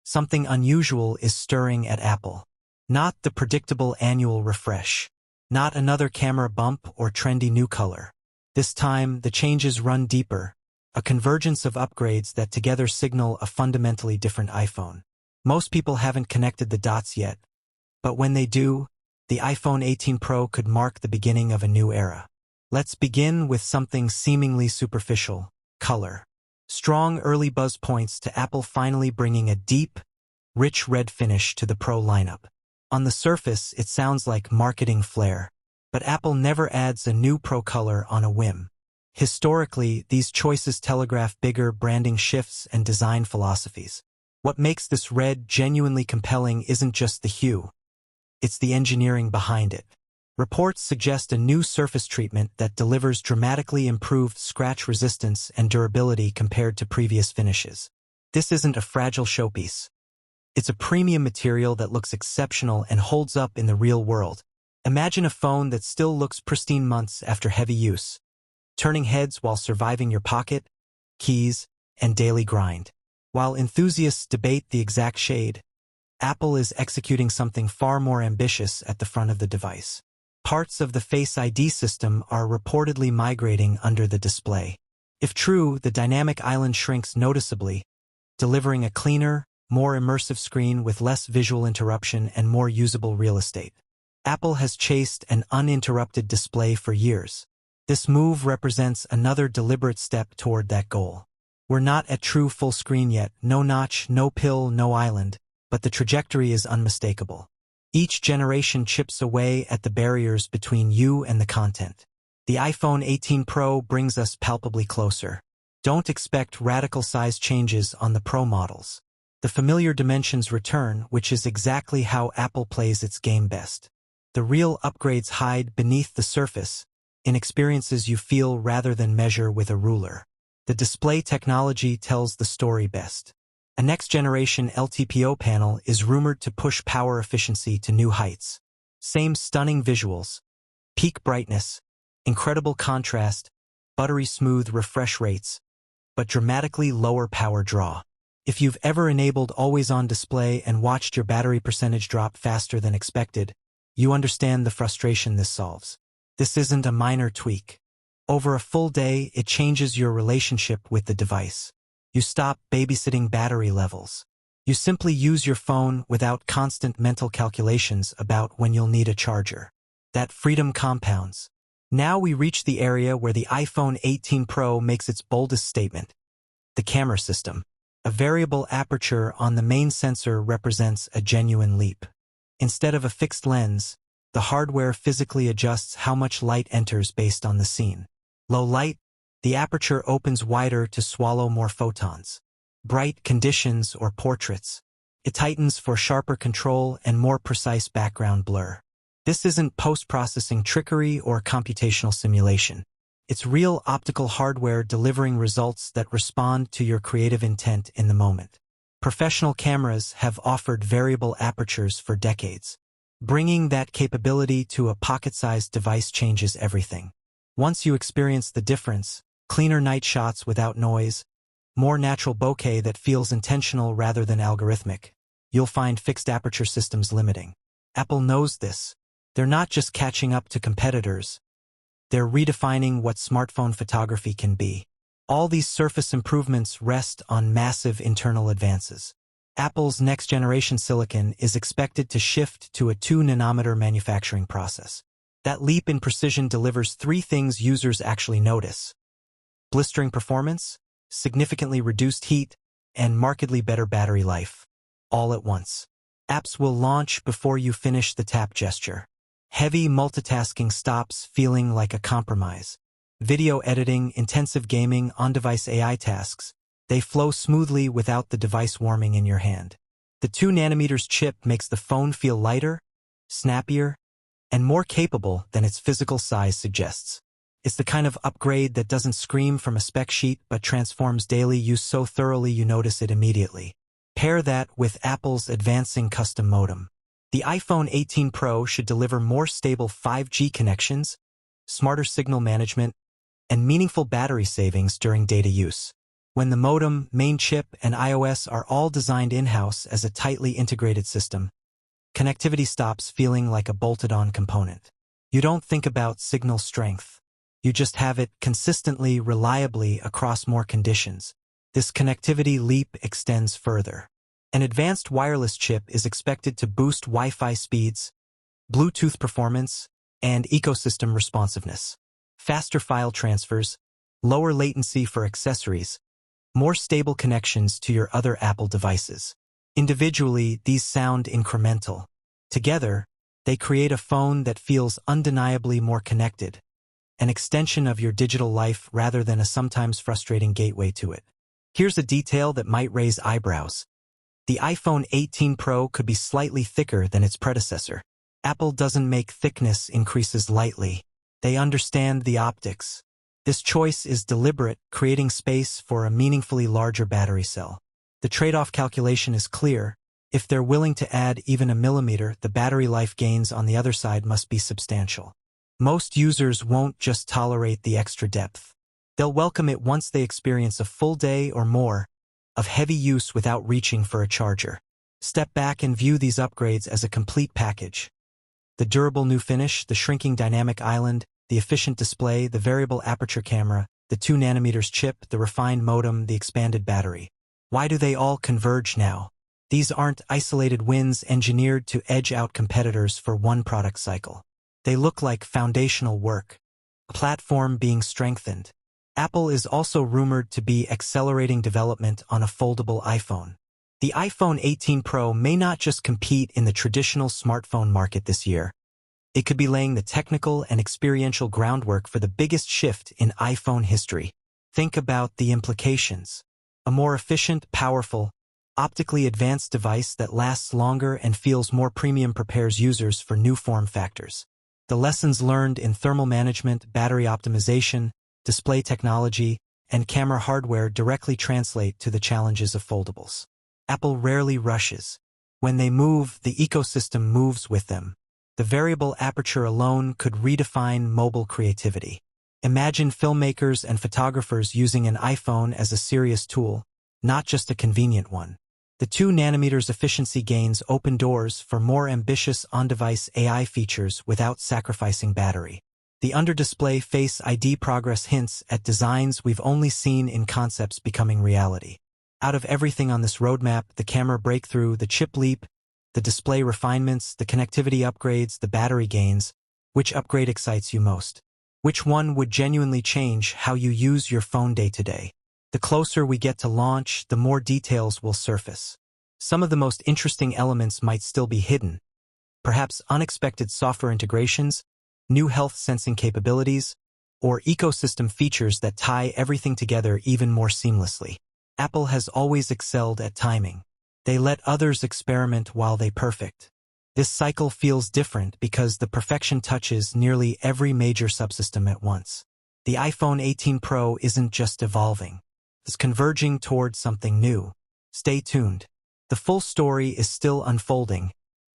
Something unusual is stirring at Apple. Not the predictable annual refresh. Not another camera bump or trendy new color. This time, the changes run deeper, a convergence of upgrades that together signal a fundamentally different iPhone. Most people haven't connected the dots yet, but when they do, the iPhone 18 Pro could mark the beginning of a new era. Let's begin with something seemingly superficial: color. Strong early buzz points to Apple finally bringing a deep, rich red finish to the Pro lineup. On the surface, it sounds like marketing flair, but Apple never adds a new Pro color on a whim. Historically, these choices telegraph bigger branding shifts and design philosophies. What makes this red genuinely compelling isn't just the hue, it's the engineering behind it. Reports suggest a new surface treatment that delivers dramatically improved scratch resistance and durability compared to previous finishes. This isn't a fragile showpiece. It's a premium material that looks exceptional and holds up in the real world. Imagine a phone that still looks pristine months after heavy use, turning heads while surviving your pocket, keys, and daily grind. While enthusiasts debate the exact shade, Apple is executing something far more ambitious at the front of the device. Parts of the Face ID system are reportedly migrating under the display. If true, the dynamic island shrinks noticeably, delivering a cleaner, more immersive screen with less visual interruption and more usable real estate. Apple has chased an uninterrupted display for years. This move represents another deliberate step toward that goal. We're not at true full screen yet, no notch, no pill, no island, but the trajectory is unmistakable. Each generation chips away at the barriers between you and the content. The iPhone 18 Pro brings us palpably closer. Don't expect radical size changes on the Pro models. The familiar dimensions return, which is exactly how Apple plays its game best. The real upgrades hide beneath the surface, in experiences you feel rather than measure with a ruler. The display technology tells the story best. A next-generation LTPO panel is rumored to push power efficiency to new heights. Same stunning visuals, peak brightness, incredible contrast, buttery smooth refresh rates, but dramatically lower power draw. If you've ever enabled always-on display and watched your battery percentage drop faster than expected, you understand the frustration this solves. This isn't a minor tweak. Over a full day, it changes your relationship with the device. You stop babysitting battery levels. You simply use your phone without constant mental calculations about when you'll need a charger. That freedom compounds. Now we reach the area where the iPhone 18 Pro makes its boldest statement: the camera system. A variable aperture on the main sensor represents a genuine leap. Instead of a fixed lens, the hardware physically adjusts how much light enters based on the scene. Low light, the aperture opens wider to swallow more photons. Bright conditions or portraits, it tightens for sharper control and more precise background blur. This isn't post-processing trickery or computational simulation. It's real optical hardware delivering results that respond to your creative intent in the moment. Professional cameras have offered variable apertures for decades. Bringing that capability to a pocket-sized device changes everything. Once you experience the difference, cleaner night shots without noise, more natural bokeh that feels intentional rather than algorithmic, you'll find fixed aperture systems limiting. Apple knows this. They're not just catching up to competitors. They're redefining what smartphone photography can be. All these surface improvements rest on massive internal advances. Apple's next-generation silicon is expected to shift to a 2-nanometer manufacturing process. That leap in precision delivers 3 things users actually notice: blistering performance, significantly reduced heat, and markedly better battery life, all at once. Apps will launch before you finish the tap gesture. Heavy multitasking stops feeling like a compromise. Video editing, intensive gaming, on-device AI tasks, they flow smoothly without the device warming in your hand. The 2nm chip makes the phone feel lighter, snappier, and more capable than its physical size suggests. It's the kind of upgrade that doesn't scream from a spec sheet but transforms daily use so thoroughly you notice it immediately. Pair that with Apple's advancing custom modem. The iPhone 18 Pro should deliver more stable 5G connections, smarter signal management, and meaningful battery savings during data use. when the modem, main chip, and iOS are all designed in-house as a tightly integrated system, connectivity stops feeling like a bolted-on component. You don't think about signal strength. You just have it consistently, reliably across more conditions. This connectivity leap extends further. An advanced wireless chip is expected to boost Wi-Fi speeds, Bluetooth performance, and ecosystem responsiveness. Faster file transfers, lower latency for accessories, more stable connections to your other Apple devices. Individually, these sound incremental. Together, they create a phone that feels undeniably more connected, an extension of your digital life rather than a sometimes frustrating gateway to it. Here's a detail that might raise eyebrows. The iPhone 18 Pro could be slightly thicker than its predecessor. Apple doesn't make thickness increases lightly. They understand the optics. This choice is deliberate, creating space for a meaningfully larger battery cell. The trade-off calculation is clear. If they're willing to add even a millimeter, the battery life gains on the other side must be substantial. Most users won't just tolerate the extra depth. They'll welcome it once they experience a full day or more of heavy use without reaching for a charger. Step back and view these upgrades as a complete package. The durable new finish, the shrinking dynamic island, the efficient display, the variable aperture camera, the 2nm chip, the refined modem, the expanded battery. Why do they all converge now? These aren't isolated wins engineered to edge out competitors for one product cycle. They look like foundational work, a platform being strengthened. Apple is also rumored to be accelerating development on a foldable iPhone. The iPhone 18 Pro may not just compete in the traditional smartphone market this year. It could be laying the technical and experiential groundwork for the biggest shift in iPhone history. Think about the implications. A more efficient, powerful, optically advanced device that lasts longer and feels more premium prepares users for new form factors. The lessons learned in thermal management, battery optimization, display technology, and camera hardware directly translate to the challenges of foldables. Apple rarely rushes. When they move, the ecosystem moves with them. The variable aperture alone could redefine mobile creativity. Imagine filmmakers and photographers using an iPhone as a serious tool, not just a convenient one. The 2nm efficiency gains open doors for more ambitious on-device AI features without sacrificing battery. The under-display Face ID progress hints at designs we've only seen in concepts becoming reality. Out of everything on this roadmap, the camera breakthrough, the chip leap, the display refinements, the connectivity upgrades, the battery gains, which upgrade excites you most? Which one would genuinely change how you use your phone day to day? The closer we get to launch, the more details will surface. Some of the most interesting elements might still be hidden. Perhaps unexpected software integrations, new health sensing capabilities, or ecosystem features that tie everything together even more seamlessly. Apple has always excelled at timing. They let others experiment while they perfect. This cycle feels different because the perfection touches nearly every major subsystem at once. The iPhone 18 Pro isn't just evolving. It's converging towards something new. Stay tuned. The full story is still unfolding,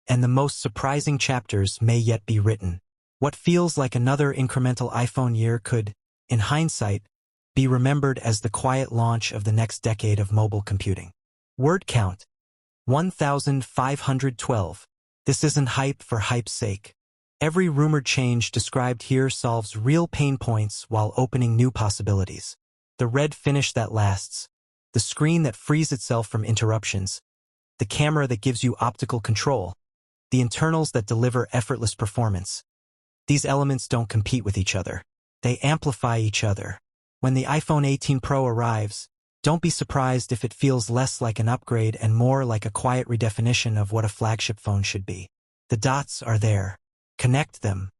and the most surprising chapters may yet be written. What feels like another incremental iPhone year could, in hindsight, be remembered as the quiet launch of the next decade of mobile computing. Word count: 1,512. This isn't hype for hype's sake. Every rumored change described here solves real pain points while opening new possibilities. The red finish that lasts, the screen that frees itself from interruptions, the camera that gives you optical control, the internals that deliver effortless performance. These elements don't compete with each other. They amplify each other. When the iPhone 18 Pro arrives, don't be surprised if it feels less like an upgrade and more like a quiet redefinition of what a flagship phone should be. The dots are there. Connect them.